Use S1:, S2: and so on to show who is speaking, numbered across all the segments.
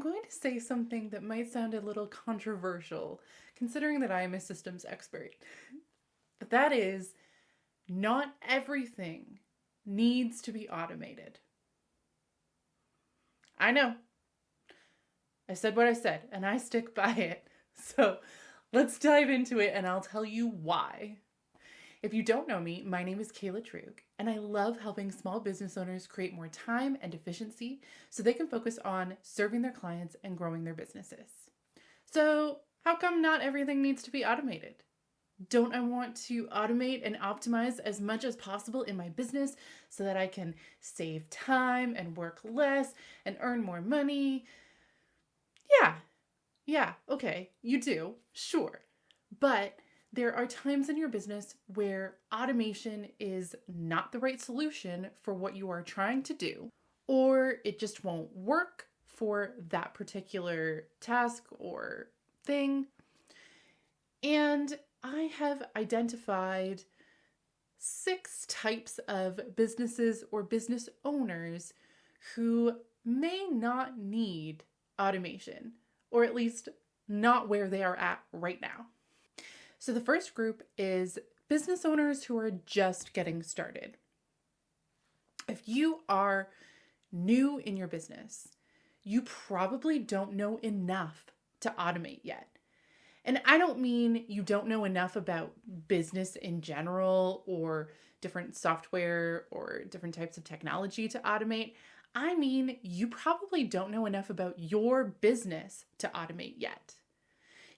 S1: going to say something that might sound a little controversial, considering that I am a systems expert. But that is, not everything needs to be automated. I know. I said what I said, and I stick by it. So let's dive into it, and I'll tell you why. If you don't know me, my name is Kayla Trug, and I love helping small business owners create more time and efficiency so they can focus on serving their clients and growing their businesses. So, how come not everything needs to be automated? Don't I want to automate and optimize as much as possible in my business so that I can save time and work less and earn more money? Yeah, okay, you do, sure. But there are times in your business where automation is not the right solution for what you are trying to do, or it just won't work for that particular task or thing. And I have identified 6 types of businesses or business owners who may not need automation, or at least not where they are at right now. So the first group is business owners who are just getting started. If you are new in your business, you probably don't know enough to automate yet. And I don't mean you don't know enough about business in general or different software or different types of technology to automate. I mean, you probably don't know enough about your business to automate yet.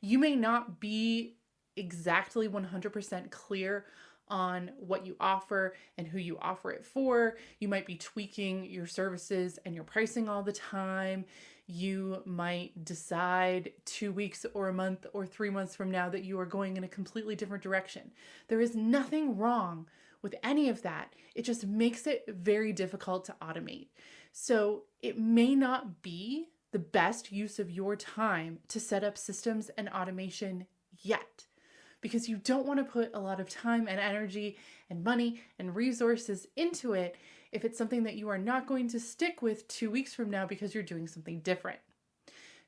S1: You may not be exactly 100% clear on what you offer and who you offer it for. You might be tweaking your services and your pricing all the time. You might decide 2 weeks or a month or 3 months from now that you are going in a completely different direction. There is nothing wrong with any of that. It just makes it very difficult to automate. So it may not be the best use of your time to set up systems and automation yet, because you don't want to put a lot of time and energy and money and resources into it if it's something that you are not going to stick with 2 weeks from now because you're doing something different.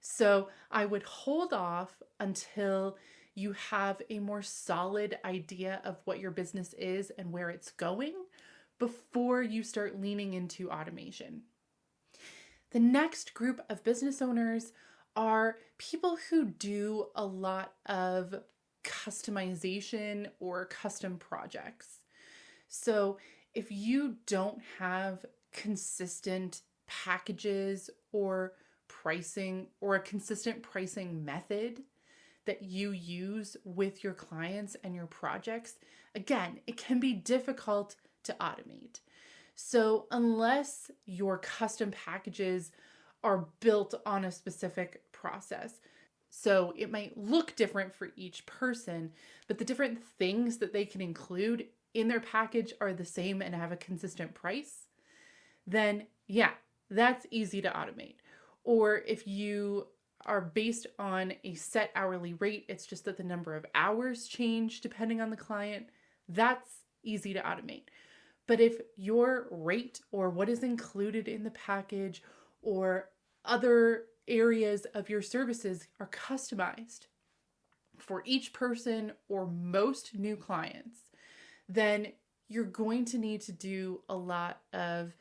S1: So I would hold off until you have a more solid idea of what your business is and where it's going before you start leaning into automation. The next group of business owners are people who do a lot of customization or custom projects. So if you don't have consistent packages or pricing or a consistent pricing method that you use with your clients and your projects, again, it can be difficult to automate. So unless your custom packages are built on a specific process, so it might look different for each person, but the different things that they can include in their package are the same and have a consistent price, then yeah, that's easy to automate. Or if you are based on a set hourly rate, it's just that the number of hours change depending on the client, that's easy to automate. But if your rate or what is included in the package or other areas of your services are customized for each person or most new clients, then you're going to need to do a lot of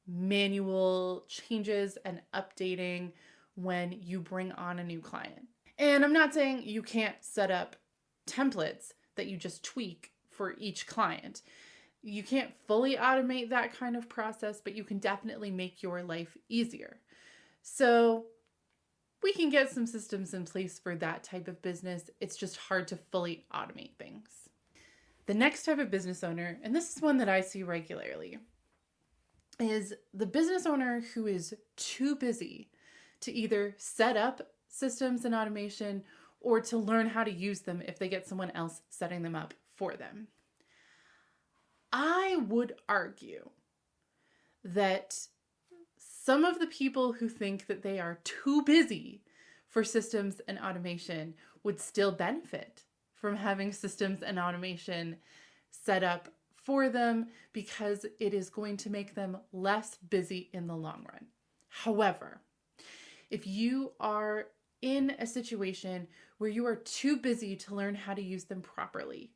S1: manual changes and updating when you bring on a new client. And I'm not saying you can't set up templates that you just tweak for each client. You can't fully automate that kind of process, but you can definitely make your life easier. So we can get some systems in place for that type of business. It's just hard to fully automate things. The next type of business owner, and this is one that I see regularly, is the business owner who is too busy to either set up systems and automation or to learn how to use them if they get someone else setting them up for them. I would argue that some of the people who think that they are too busy for systems and automation would still benefit from having systems and automation set up for them because it is going to make them less busy in the long run. However, If you are in a situation where you are too busy to learn how to use them properly,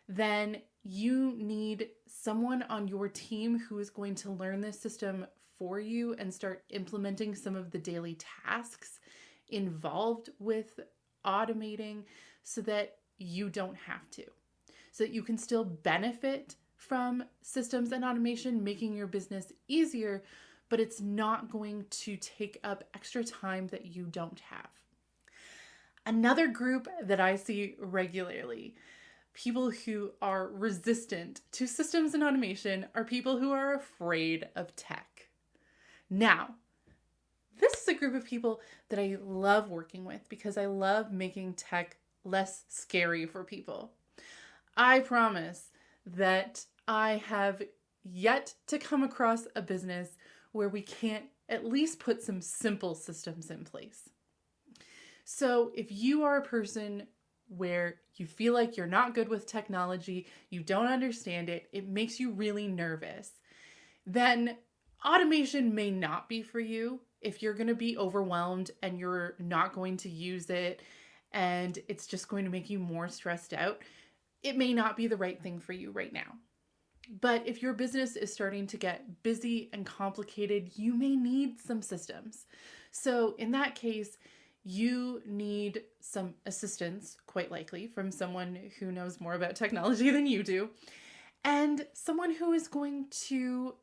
S1: then you need someone on your team who is going to learn this system for you and start implementing some of the daily tasks involved with automating so that you don't have to, so that you can still benefit from systems and automation making your business easier, but it's not going to take up extra time that you don't have. Another group that I see regularly, people who are resistant to systems and automation, are people who are afraid of tech. Now, this is a group of people that I love working with because I love making tech less scary for people. I promise that I have yet to come across a business where we can't at least put some simple systems in place. So if you are a person where you feel like you're not good with technology, you don't understand it, it makes you really nervous, then automation may not be for you. If you're going to be overwhelmed and you're not going to use it and it's just going to make you more stressed out, it may not be the right thing for you right now. But if your business is starting to get busy and complicated, you may need some systems. So in that case, you need some assistance, quite likely, from someone who knows more about technology than you do, and someone who is going to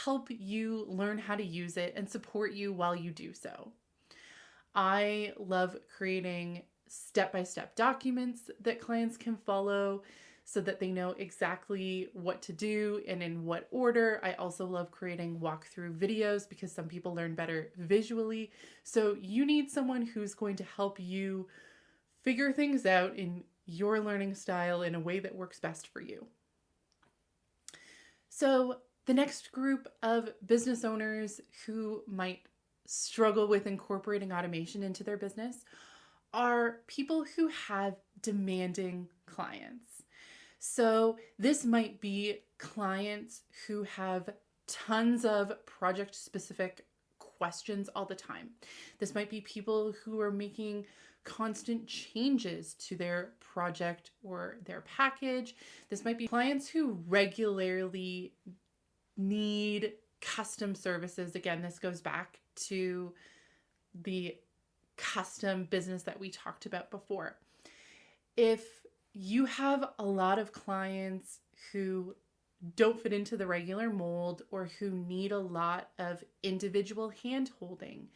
S1: help you learn how to use it and support you while you do so. I love creating step-by-step documents that clients can follow so that they know exactly what to do and in what order. I also love creating walkthrough videos because some people learn better visually. So you need someone who's going to help you figure things out in your learning style in a way that works best for you. So the next group of business owners who might struggle with incorporating automation into their business are people who have demanding clients. So this might be clients who have tons of project-specific questions all the time. This might be people who are making constant changes to their project or their package. This might be clients who regularly need custom services. Again, this goes back to the custom business that we talked about before. If you have a lot of clients who don't fit into the regular mold or who need a lot of individual hand-holding,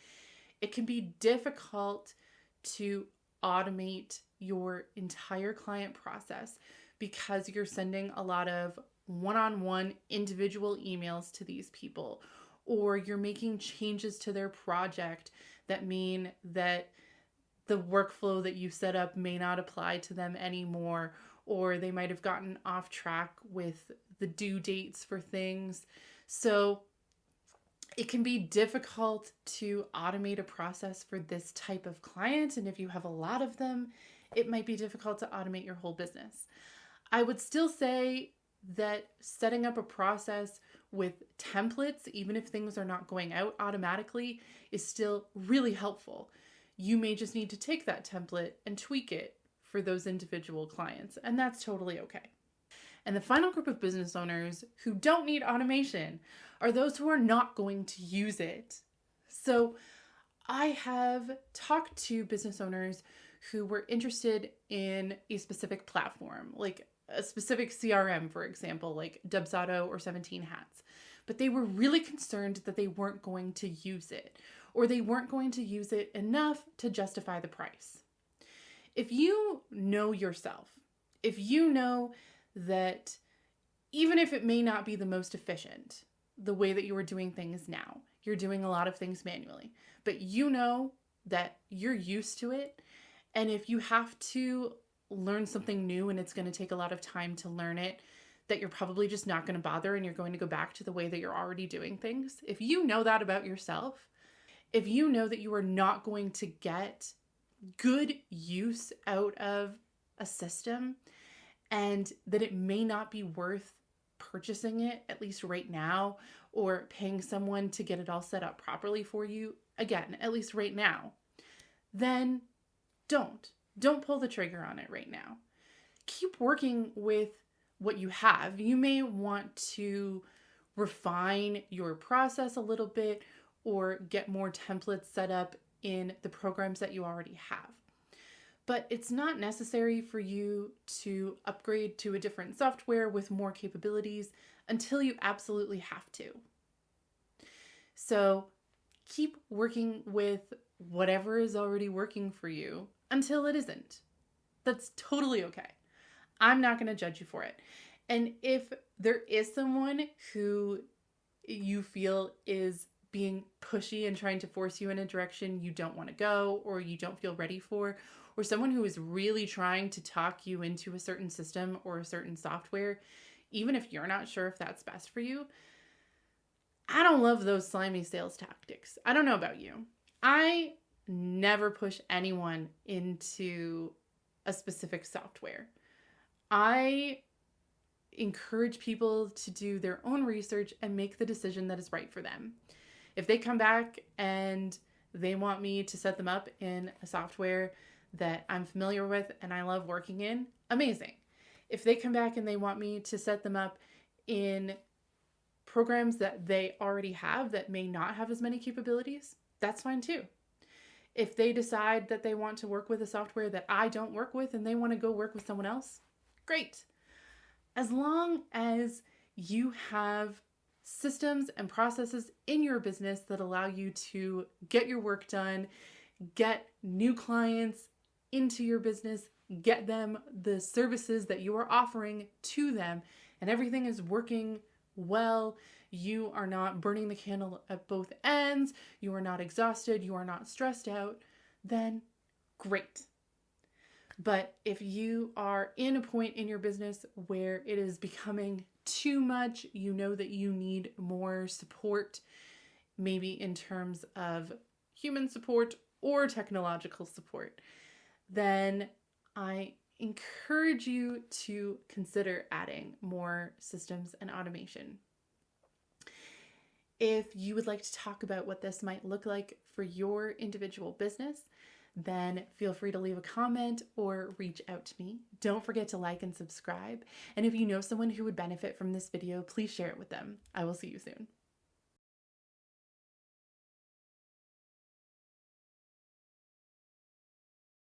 S1: it can be difficult to automate your entire client process because you're sending a lot of one-on-one individual emails to these people, or you're making changes to their project that mean that the workflow that you set up may not apply to them anymore, or they might have gotten off track with the due dates for things. So it can be difficult to automate a process for this type of client. And if you have a lot of them, it might be difficult to automate your whole business. I would still say that setting up a process with templates, even if things are not going out automatically, is still really helpful. You may just need to take that template and tweak it for those individual clients, and that's totally okay. And the final group of business owners who don't need automation are those who are not going to use it. So I have talked to business owners who were interested in a specific platform, like a specific CRM, for example, like Dubsado or 17 Hats. But they were really concerned that they weren't going to use it, or they weren't going to use it enough to justify the price. If you know yourself, if you know that even if it may not be the most efficient, the way that you are doing things now, you're doing a lot of things manually, but you know that you're used to it, and if you have to learn something new and it's going to take a lot of time to learn it, that you're probably just not going to bother and you're going to go back to the way that you're already doing things. If you know that about yourself, if you know that you are not going to get good use out of a system and that it may not be worth purchasing it, at least right now, or paying someone to get it all set up properly for you, again, at least right now, then don't pull the trigger on it right now. Keep working with what you have. You may want to refine your process a little bit or get more templates set up in the programs that you already have. But it's not necessary for you to upgrade to a different software with more capabilities until you absolutely have to. So keep working with whatever is already working for you until it isn't. That's totally okay. I'm not going to judge you for it. And if there is someone who you feel is being pushy and trying to force you in a direction you don't want to go or you don't feel ready for, or someone who is really trying to talk you into a certain system or a certain software, even if you're not sure if that's best for you, I don't love those slimy sales tactics. I don't know about you. I never push anyone into a specific software. I encourage people to do their own research and make the decision that is right for them. If they come back and they want me to set them up in a software that I'm familiar with and I love working in, amazing. If they come back and they want me to set them up in programs that they already have that may not have as many capabilities, that's fine too. If they decide that they want to work with a software that I don't work with and they want to go work with someone else, great. As long as you have systems and processes in your business that allow you to get your work done, get new clients into your business, get them the services that you are offering to them, and everything is working well, you are not burning the candle at both ends, you are not exhausted, you are not stressed out, then great. But if you are in a point in your business where it is becoming too much, you know that you need more support, maybe in terms of human support or technological support, then I encourage you to consider adding more systems and automation. If you would like to talk about what this might look like for your individual business, then feel free to leave a comment or reach out to me. Don't forget to like and subscribe. And if you know someone who would benefit from this video, please share it with them. I will see you soon.